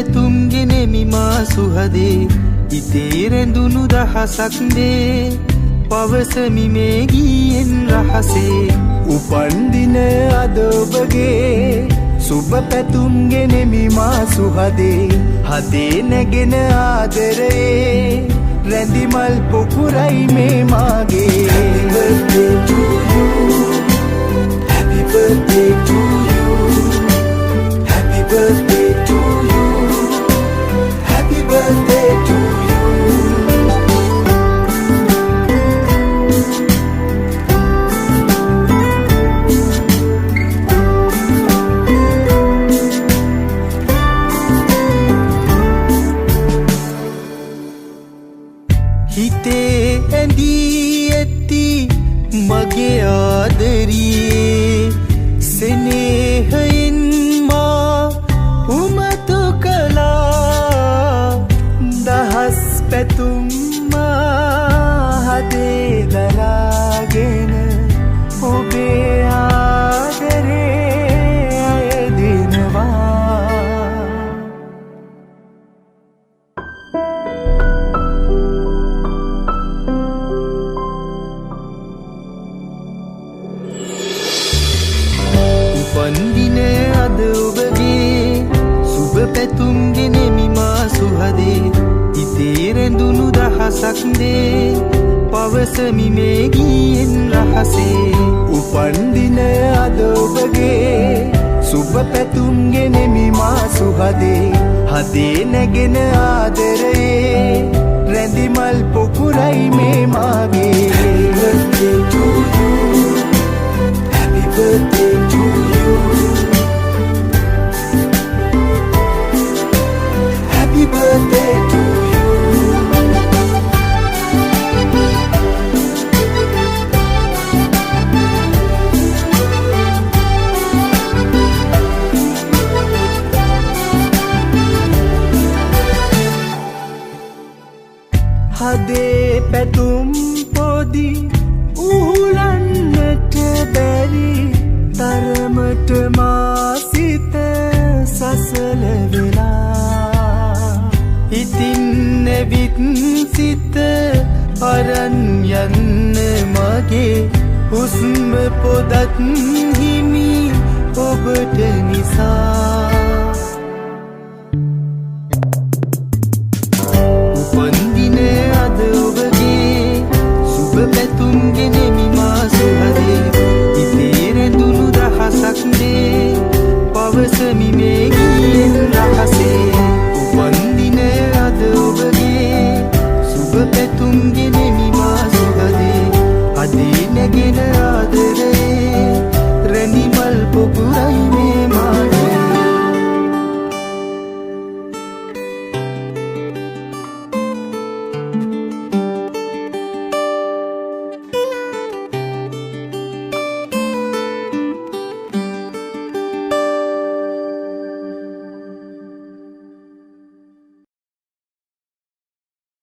පැතුම් ගෙනෙමි මා සුහදේ ඉතේ රැඳුණු දහසක් දේ පවසමි මේ ගීයෙන් රහසේ උපන්දින අද ඔබගේ සුබ පැතුම් ගෙනෙමි මා සුහදේ හදේ නැගෙන ආදරේ රැඳි මල් පොකුරයි මේ මාගේ Happy birthday to you Happy birthday to you Happy birthday to you හිතේ ඇඳී ඇති මගේ ආදරියේ සෙනෙහයෙන් මා උමතු කළා දහස් පැතුම් මා හදේ දරාගෙන ඔබේ ආදරේ අයදිනවා උපන්දින අද ඔබගේ සුබ පැතුම් ගෙනෙමි මා සුහදේ හිතේ රැඳුණු දහසක් දේ පවසමි මේ ගීයෙන් රහසේ උපන්දින අද ඔබගේ සුබ පැතුම් ගෙනෙමි මා සුහදේ හදේ නැගෙන ආදරේ රැඳි මල් පොකුරයි මේ මාගේ Happy birthday to you Happy birthday to you හදේ පැතුම් පොදි උහුලන්නට බැරි තරමට මා සිත සසල වෙලා ඉතින් නැවිත් සිත අරන් යන්න මගේ හුස්ම පොදත් හිමි ඔබට නිසා